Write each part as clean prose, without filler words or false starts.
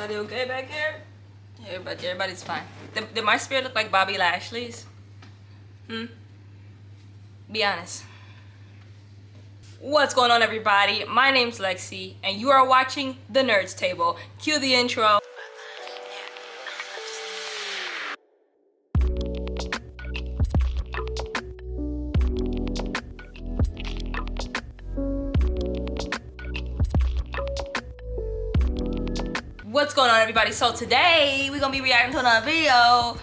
Everybody okay back here? Everybody's fine. Did my spirit look like Bobby Lashley's? Be honest. What's going on, everybody? My name's Lexi, and you are watching The Nerds Table. Cue the intro. What's going on, everybody? So today we're gonna be reacting to another video.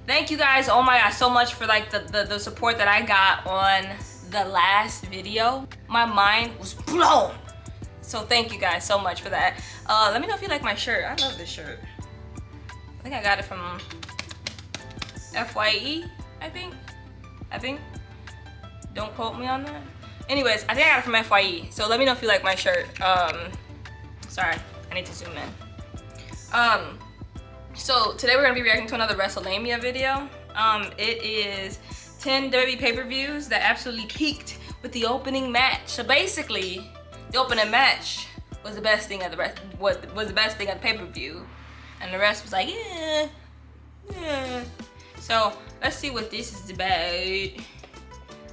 Thank you guys, oh my god, so much for like the support that I got on the last video. My mind was blown. So thank you guys so much for that. Let me know if you like my shirt. I love this shirt. I think I got it from FYE, I think. Don't quote me on that. Anyways, I think I got it from FYE. So let me know if you like my shirt. Sorry, I need to zoom in. So today we're gonna be reacting to another WrestleMania video. It is 10 WWE pay-per-views that absolutely peaked with the opening match. So basically, the opening match was the best thing at the was the best thing at the pay-per-view, and the rest was like yeah. So let's see what this is about. Is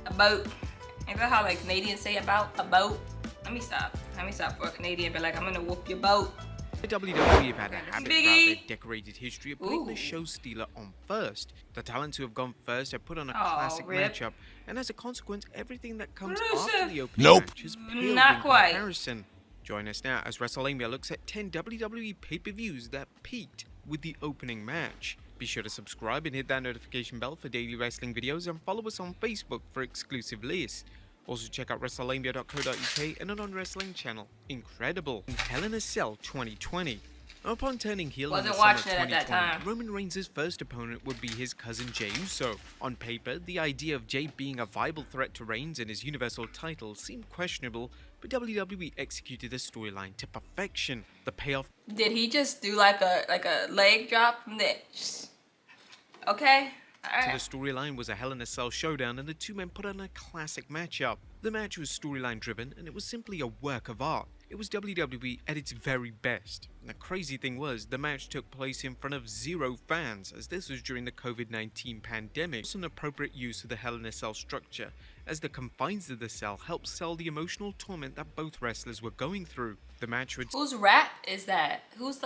that how like Canadians say about? Let me stop for a Canadian, but like I'm gonna whoop your boat. The WWE have had a habit throughout their decorated history of putting the show stealer on first. The talents who have gone first have put on a classic matchup, and as a consequence, everything that comes after the opening match is paled in comparison. Join us now as WrestleMania looks at 10 WWE pay-per-views that peaked with the opening match. Be sure to subscribe and hit that notification bell for daily wrestling videos, and follow us on Facebook for exclusive lists. Also check out WrestleMania.co.uk and an on-wrestling channel. Incredible. In Hell in a Cell 2020. Upon turning heel in the summer of 2020, Roman Reigns' first opponent would be his cousin Jey Uso. On paper, the idea of Jey being a viable threat to Reigns and his Universal title seemed questionable, but WWE executed the storyline to perfection. The payoff... Did he just do like a leg drop from this? Okay. To the storyline was a Hell in a Cell showdown, and the two men put on a classic matchup. The match was storyline driven, and it was simply a work of art. It was WWE at its very best. And the crazy thing was, the match took place in front of 0 fans, as this was during the COVID-19 pandemic. It's an appropriate use of the Hell in a Cell structure, as the confines of the cell helped sell the emotional torment that both wrestlers were going through. The match would... Whose rap is that? Whose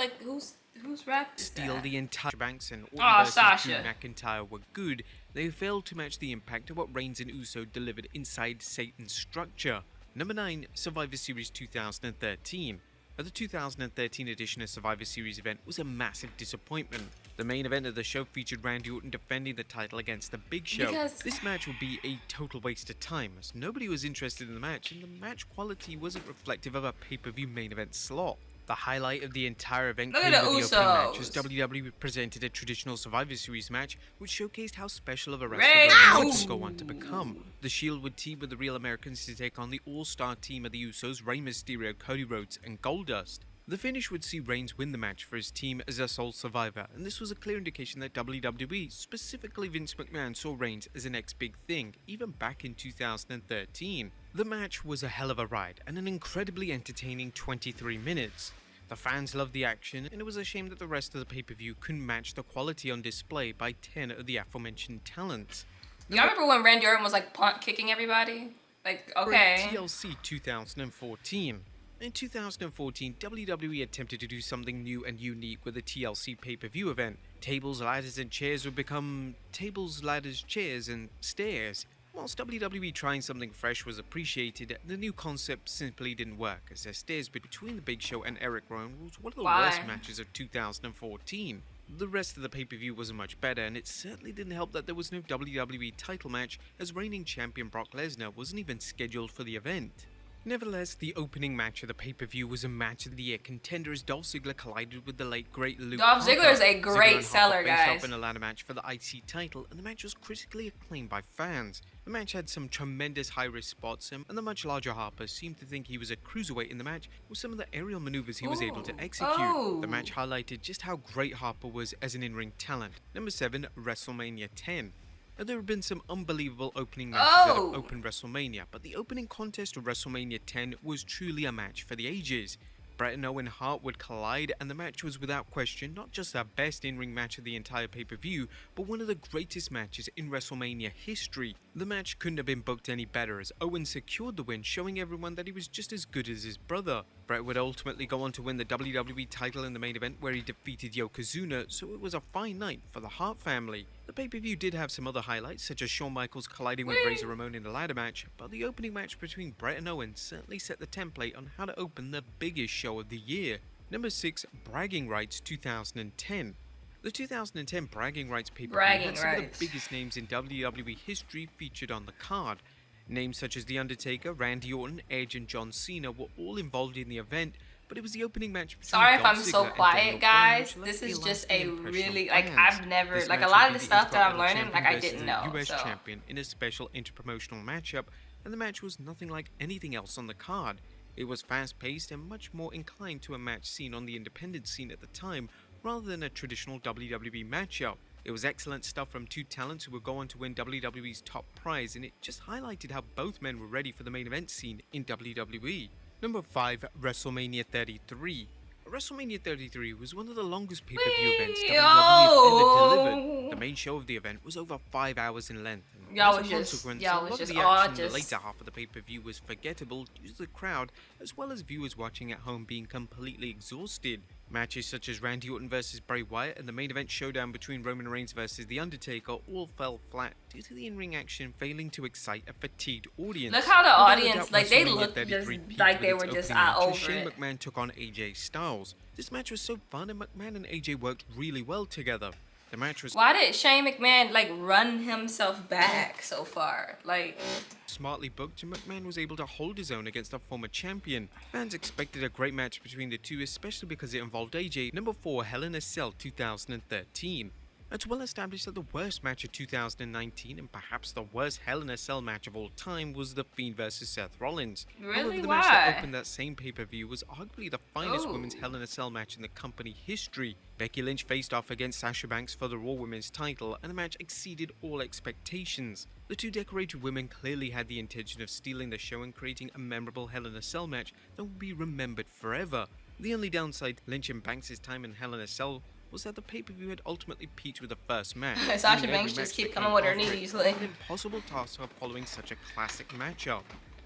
rap is steal that? The entire Banks and Orton versus Sasha. Drew McIntyre were good. They failed to match the impact of what Reigns and Uso delivered inside Satan's structure. Number 9, Survivor Series 2013. The 2013 edition of Survivor Series event was a massive disappointment. The main event of the show featured Randy Orton defending the title against The Big Show. This match would be a total waste of time, as nobody was interested in the match, and the match quality wasn't reflective of a pay-per-view main event slot. The highlight of the entire event came with the opening match, as WWE presented a traditional Survivor Series match, which showcased how special of a wrestler would go on to become. The Shield would team with the Real Americans to take on the all-star team of the Usos, Rey Mysterio, Cody Rhodes, and Goldust. The finish would see Reigns win the match for his team as a sole survivor, and this was a clear indication that WWE, specifically Vince McMahon, saw Reigns as the next big thing, even back in 2013. The match was a hell of a ride, and an incredibly entertaining 23 minutes. The fans loved the action, and it was a shame that the rest of the pay-per-view couldn't match the quality on display by 10 of the aforementioned talents. Y'all remember when Randy Orton was like punt kicking everybody? Like, okay. TLC 2014. In 2014, WWE attempted to do something new and unique with the TLC pay-per-view event. Tables, ladders, and chairs would become tables, ladders, chairs, and stairs. Whilst WWE trying something fresh was appreciated, the new concept simply didn't work, as their stairs between The Big Show and Eric Rowan was one of the worst matches of 2014. The rest of the pay-per-view wasn't much better, and it certainly didn't help that there was no WWE title match, as reigning champion Brock Lesnar wasn't even scheduled for the event. Nevertheless, the opening match of the pay-per-view was a match of the year contender, as Dolph Ziggler collided with the late great Luke Dolph Ziggler is a great seller, guys. guys. Off in a ladder match for the IC title, and the match was critically acclaimed by fans. The match had some tremendous high-risk spots, and the much larger Harper seemed to think he was a cruiserweight in the match with some of the aerial maneuvers he was able to execute. The match highlighted just how great Harper was as an in-ring talent. Number 7, WrestleMania 10. There have been some unbelievable opening matches that have opened WrestleMania, but the opening contest of WrestleMania 10 was truly a match for the ages. Bret and Owen Hart would collide, and the match was without question not just the best in-ring match of the entire pay-per-view, but one of the greatest matches in WrestleMania history. The match couldn't have been booked any better, as Owen secured the win, showing everyone that he was just as good as his brother. Bret would ultimately go on to win the WWE title in the main event, where he defeated Yokozuna, so it was a fine night for the Hart family. The pay-per-view did have some other highlights, such as Shawn Michaels colliding with Razor Ramon in a ladder match, but the opening match between Bret and Owen certainly set the template on how to open the biggest show of the year. Number 6, Bragging Rights 2010. The 2010 Bragging Rights pay-per-view had some of the biggest names in WWE history featured on the card. Names such as The Undertaker, Randy Orton, Edge and John Cena were all involved in the event, but it was the opening match between Sorry if I'm Dolph so Ziggler quiet, and guys. Daniel Bryan, This which is left a just lasting a impression really, on like, fans. I've never, This like, a match lot would of the be stuff that I'm Intercontinental learning, like, I Champion didn't versus know, the US so. Champion in a special interpromotional matchup, and the match was nothing like anything else on the card. It was fast-paced and much more inclined to a match seen on the independent scene at the time, rather than a traditional WWE matchup. It was excellent stuff from two talents who would go on to win WWE's top prize, and it just highlighted how both men were ready for the main event scene in WWE. Number 5, WrestleMania 33. WrestleMania 33 was one of the longest pay-per-view events WWE had ever delivered. The main show of the event was over 5 hours in length. And Y'all as a was consequence, just, a y'all lot was of just the all action in the just. later half of the pay-per-view was forgettable due to the crowd, as well as viewers watching at home being completely exhausted. Matches such as Randy Orton vs Bray Wyatt and the main event showdown between Roman Reigns vs The Undertaker all fell flat due to the in-ring action failing to excite a fatigued audience. Look how the Without a audience, doubt, like, they WrestleMania looked 33 just peaked like with they its were just opening match as over Shane it. McMahon took on AJ Styles. This match was so fun, and McMahon and AJ worked really well together. The match was Why did Shane McMahon, like, run himself back so far? Like, smartly booked, and McMahon was able to hold his own against a former champion. Fans expected a great match between the two, especially because it involved AJ. Number 4, Hell in a Cell 2013. It's well established that the worst match of 2019, and perhaps the worst Hell in a Cell match of all time, was The Fiend vs Seth Rollins. Really? However, the Why? match that opened that same pay-per-view was arguably the finest Ooh. women's Hell in a Cell match in the company history. Becky Lynch faced off against Sasha Banks for the Raw Women's title, and the match exceeded all expectations. The two decorated women clearly had the intention of stealing the show and creating a memorable Hell in a Cell match that will be remembered forever. The only downside to Lynch and Banks' time in Hell in a Cell was that the pay-per-view had ultimately peaked with the first match. Sasha Banks just keep coming with her knees, like. An impossible task of following such a classic matchup.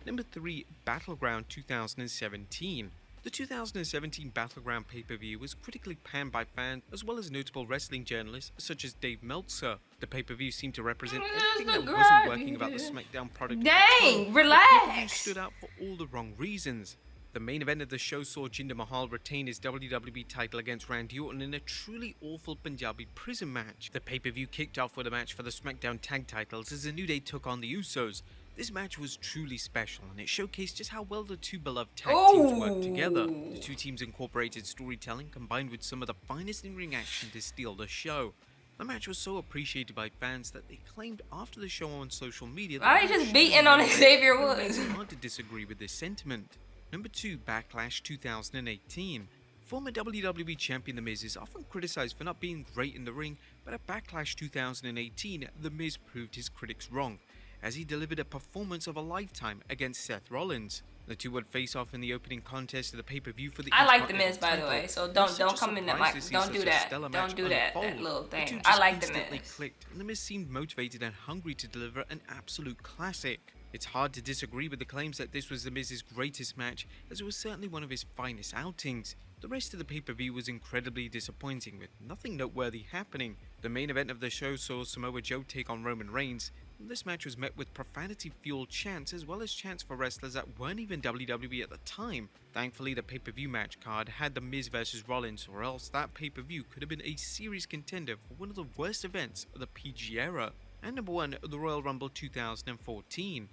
Number 3, Battleground 2017. The 2017 Battleground pay-per-view was critically panned by fans as well as notable wrestling journalists such as Dave Meltzer. The pay-per-view seemed to represent everything that wasn't working about the SmackDown product. Dang, The pay-per-view relax. stood out for all the wrong reasons. The main event of the show saw Jinder Mahal retain his WWE title against Randy Orton in a truly awful Punjabi prison match. The pay-per-view kicked off with a match for the SmackDown tag titles as the New Day took on the Usos. This match was truly special, and it showcased just how well the two beloved tag teams worked together. The two teams incorporated storytelling combined with some of the finest in-ring action to steal the show. The match was so appreciated by fans that they claimed after the show on social media that Why they just beating on Xavier Woods? It's hard to disagree with this sentiment. Number 2, Backlash 2018. Former WWE Champion The Miz is often criticized for not being great in the ring, but at Backlash 2018, The Miz proved his critics wrong, as he delivered a performance of a lifetime against Seth Rollins. The two would face off in the opening contest of the pay-per-view for the I like The Miz, Intercontinental by the title. way, so It was don't such a come in that surprise mic. to see Don't such do a that. stellar Don't match do that unfold. little The thing. two I just like The instantly Miz. clicked, and The Miz seemed motivated and hungry to deliver an absolute classic. It's hard to disagree with the claims that this was The Miz's greatest match, as it was certainly one of his finest outings. The rest of the pay-per-view was incredibly disappointing, with nothing noteworthy happening. The main event of the show saw Samoa Joe take on Roman Reigns. This match was met with profanity-fueled chants, as well as chants for wrestlers that weren't even WWE at the time. Thankfully, the pay-per-view match card had The Miz vs Rollins, or else that pay-per-view could have been a serious contender for one of the worst events of the PG era. And number 1, the Royal Rumble 2014.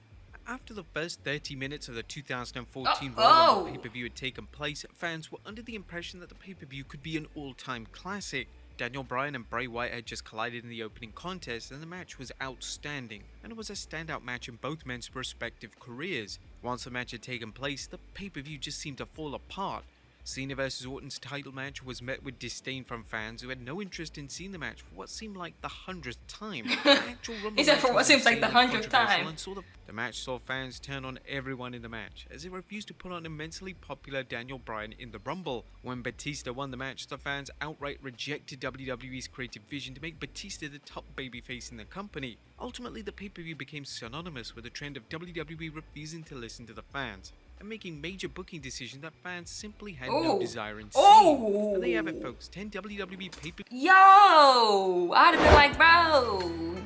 After the first 30 minutes of the 2014 Royal Rumble pay-per-view had taken place, fans were under the impression that the pay-per-view could be an all-time classic. Daniel Bryan and Bray Wyatt had just collided in the opening contest, and the match was outstanding, and it was a standout match in both men's respective careers. Once the match had taken place, the pay-per-view just seemed to fall apart. Cena vs Orton's title match was met with disdain from fans who had no interest in seeing the match for what seemed like the 100th time. The actual Rumble He said match for what was seems like the insanely 100th controversial time. and the match saw fans turn on everyone in the match, as they refused to put on immensely popular Daniel Bryan in the Rumble. When Batista won the match, the fans outright rejected WWE's creative vision to make Batista the top babyface in the company. Ultimately, the pay-per-view became synonymous with the trend of WWE refusing to listen to the fans and making major booking decisions that fans simply had no desire in seeing. And there you have it, folks. 10 WWE pay-per-view. Yo, I'd have been like, bro,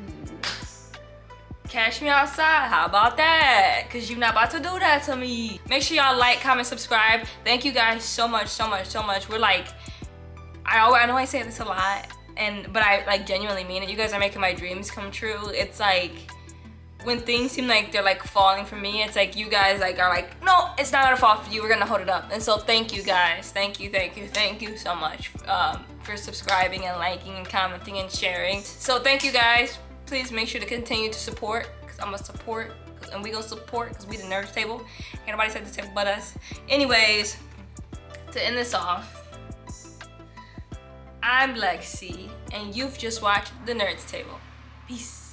cash me outside. How about that? Cause you're not about to do that to me. Make sure y'all like, comment, subscribe. Thank you guys so much, so much, so much. We're like, I know I say this a lot, but I like genuinely mean it. You guys are making my dreams come true. It's like, when things seem like they're like falling for me, it's like you guys like are like, no, it's not gonna fall for you, we're gonna hold it up. And so thank you guys, thank you so much for subscribing and liking and commenting and sharing. So thank you guys. Please make sure to continue to support, because I'm gonna support, and we gonna support because we the Nerds Table. Ain't nobody said the table but us. Anyways, to end this off, I'm Lexi and you've just watched the Nerds Table. Peace.